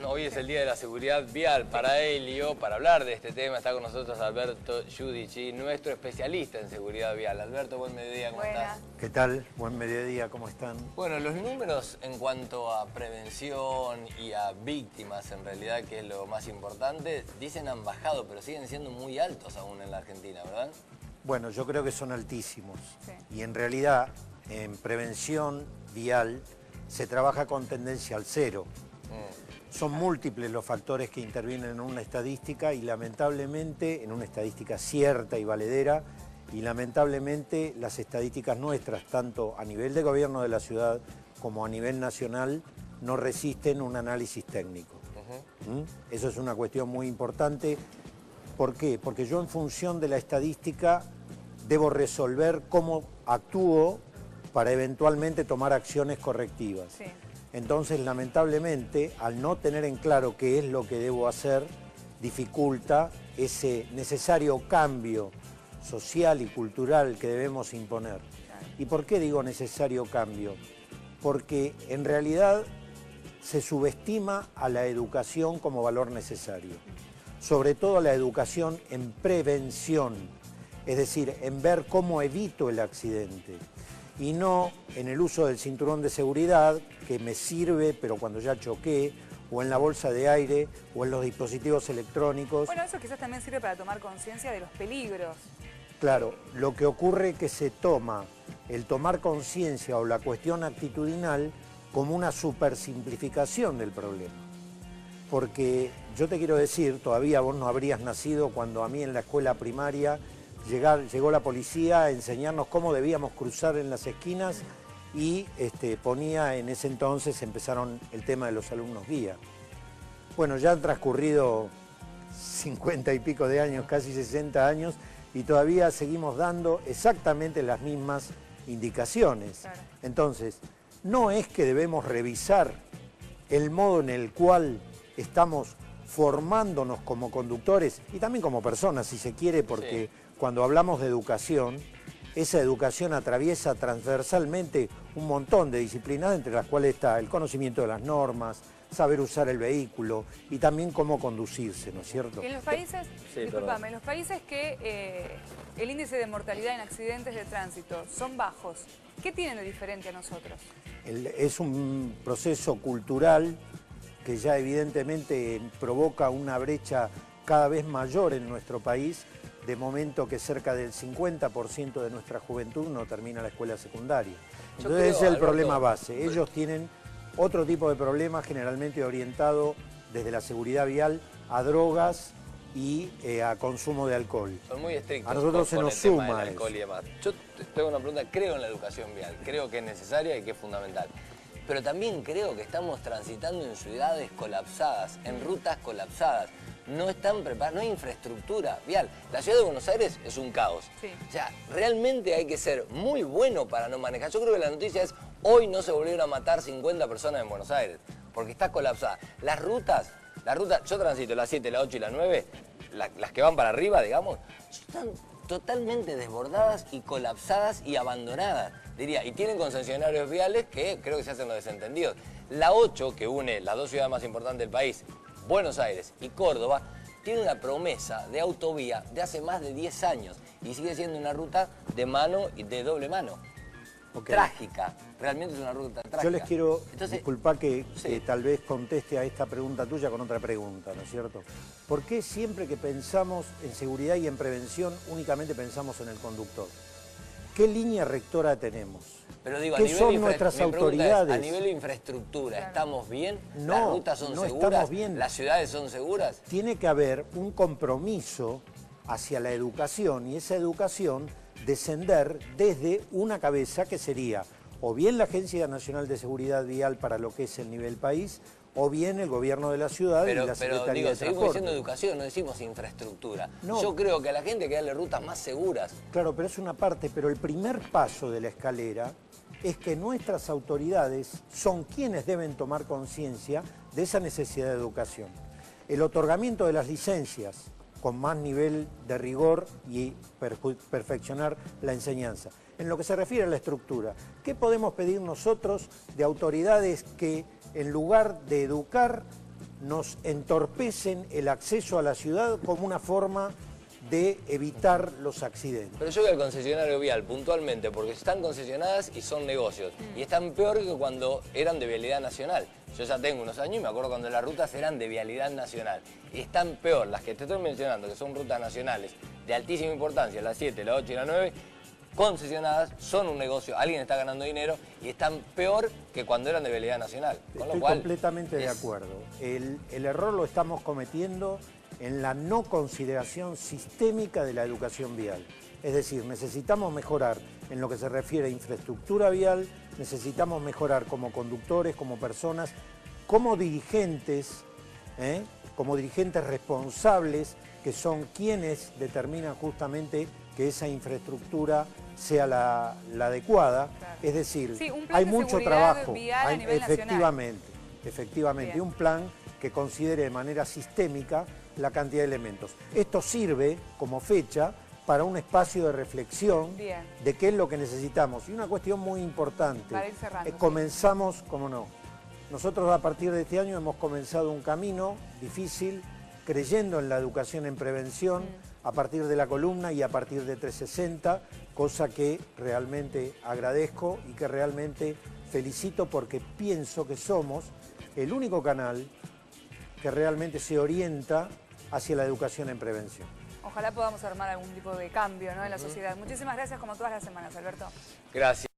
Hoy es el Día de la Seguridad Vial. Para ello, para hablar de este tema, está con nosotros Alberto Giudici, nuestro especialista en seguridad vial. Alberto, buen mediodía, ¿cómo estás? ¿Qué tal? Buen mediodía, ¿cómo están? Bueno, los números en cuanto a prevención y a víctimas, en realidad, que es lo más importante, dicen han bajado, pero siguen siendo muy altos aún en la Argentina, ¿verdad? Bueno, yo creo que son altísimos. Sí. Y en realidad, en prevención vial, se trabaja con tendencia al cero. Son múltiples los factores que intervienen en una estadística y lamentablemente, en una estadística cierta y valedera, y lamentablemente las estadísticas nuestras, tanto a nivel de gobierno de la ciudad como a nivel nacional, no resisten un análisis técnico. Eso es una cuestión muy importante. ¿Por qué? Porque yo en función de la estadística debo resolver cómo actúo para eventualmente tomar acciones correctivas. Sí. Entonces, lamentablemente, al no tener en claro qué es lo que debo hacer, dificulta ese necesario cambio social y cultural que debemos imponer. ¿Y por qué digo necesario cambio? Porque en realidad se subestima a la educación como valor necesario. Sobre todo a la educación en prevención, es decir, en ver cómo evito el accidente. Y no en el uso del cinturón de seguridad, que me sirve, pero cuando ya choqué, o en la bolsa de aire, o en los dispositivos electrónicos. Bueno, eso quizás también sirve para tomar conciencia de los peligros. Claro, lo que ocurre es que se toma el tomar conciencia o la cuestión actitudinal como una supersimplificación del problema. Porque yo te quiero decir, todavía vos no habrías nacido cuando a mí en la escuela primaria llegó la policía a enseñarnos cómo debíamos cruzar en las esquinas y ponía en ese entonces, empezaron el tema de los alumnos guía. Bueno, ya han transcurrido 50 y pico de años, casi 60 años, y todavía seguimos dando exactamente las mismas indicaciones. Claro. Entonces, no es que debemos revisar el modo en el cual estamos formándonos como conductores y también como personas, si se quiere, porque cuando hablamos de educación, esa educación atraviesa transversalmente un montón de disciplinas, entre las cuales está el conocimiento de las normas, saber usar el vehículo y también cómo conducirse, ¿no es cierto? En los países, discúlpame, en los países que el índice de mortalidad en accidentes de tránsito son bajos, ¿qué tienen de diferente a nosotros? Es un proceso cultural que ya evidentemente provoca una brecha cada vez mayor en nuestro país, de momento que cerca del 50% de nuestra juventud no termina la escuela secundaria. Entonces ese es el problema base. Ellos tienen otro tipo de problema generalmente orientado desde la seguridad vial a drogas y a consumo de alcohol. Son muy estrictos. A nosotros se nos suma el alcohol y demás. Yo tengo una pregunta, creo en la educación vial, creo que es necesaria y que es fundamental. Pero también creo que estamos transitando en ciudades colapsadas, en rutas colapsadas. No están preparados, no hay infraestructura vial. La ciudad de Buenos Aires es un caos. Sí. O sea, realmente hay que ser muy bueno para no manejar. Yo creo que la noticia es, hoy no se volvieron a matar 50 personas en Buenos Aires, porque está colapsada. Las rutas, yo transito las 7, las 8 y las 9, las que van para arriba, digamos, están totalmente desbordadas y colapsadas y abandonadas, diría. Y tienen concesionarios viales que creo que se hacen los desentendidos. La 8, que une las dos ciudades más importantes del país, Buenos Aires y Córdoba, tiene una promesa de autovía de hace más de 10 años y sigue siendo una ruta de mano y de doble mano. Trágica, realmente es una ruta trágica. Yo les quiero disculpar que sí, tal vez conteste a esta pregunta tuya con otra pregunta, ¿no es cierto? ¿Por qué siempre que pensamos en seguridad y en prevención únicamente pensamos en el conductor? ¿Qué línea rectora tenemos? Pero digo, ¿Qué son nuestras autoridades? A nivel de infraestructura, ¿estamos bien? No, ¿Las rutas son no seguras? estamos bien. ¿Las ciudades son seguras? Tiene que haber un compromiso hacia la educación y esa educación descender desde una cabeza que sería o bien la Agencia Nacional de Seguridad Vial para lo que es el nivel país o bien el gobierno de la ciudad y la Secretaría de seguimos Transporte. diciendo educación, no decimos infraestructura. No. Yo creo que a la gente hay que darle rutas más seguras. Claro, pero es una parte, pero el primer paso de la escalera es que nuestras autoridades son quienes deben tomar conciencia de esa necesidad de educación. El otorgamiento de las licencias con más nivel de rigor y perfeccionar la enseñanza. En lo que se refiere a la estructura, ¿qué podemos pedir nosotros de autoridades que en lugar de educar nos entorpecen el acceso a la ciudad como una forma de evitar los accidentes. Pero yo voy al concesionario vial puntualmente porque están concesionadas y son negocios. Y están peor que cuando eran de vialidad nacional. Yo ya tengo unos años y me acuerdo cuando las rutas eran de vialidad nacional. Y están peor las que te estoy mencionando, que son rutas nacionales de altísima importancia, las 7, las 8 y las 9, concesionadas, son un negocio, alguien está ganando dinero y están peor que cuando eran de vialidad nacional. Con Estoy lo cual, completamente de acuerdo. El error lo estamos cometiendo en la no consideración sistémica de la educación vial. Es decir, necesitamos mejorar en lo que se refiere a infraestructura vial, necesitamos mejorar como conductores, como personas, como dirigentes responsables, que son quienes determinan justamente que esa infraestructura sea la adecuada. Claro. Es decir, sí, un plan hay de mucho seguridad trabajo. Vial a nivel Efectivamente, un plan que considere de manera sistémica la cantidad de elementos. Esto sirve como fecha para un espacio de reflexión de qué es lo que necesitamos. Y una cuestión muy importante, para ir cerrando, comenzamos, cómo no, nosotros a partir de este año hemos comenzado un camino difícil, creyendo en la educación en prevención, a partir de la columna y a partir de 360, cosa que realmente agradezco y que realmente felicito porque pienso que somos el único canal que realmente se orienta hacia la educación en prevención. Ojalá podamos armar algún tipo de cambio, ¿no?, en la sociedad. Muchísimas gracias como todas las semanas, Alberto. Gracias.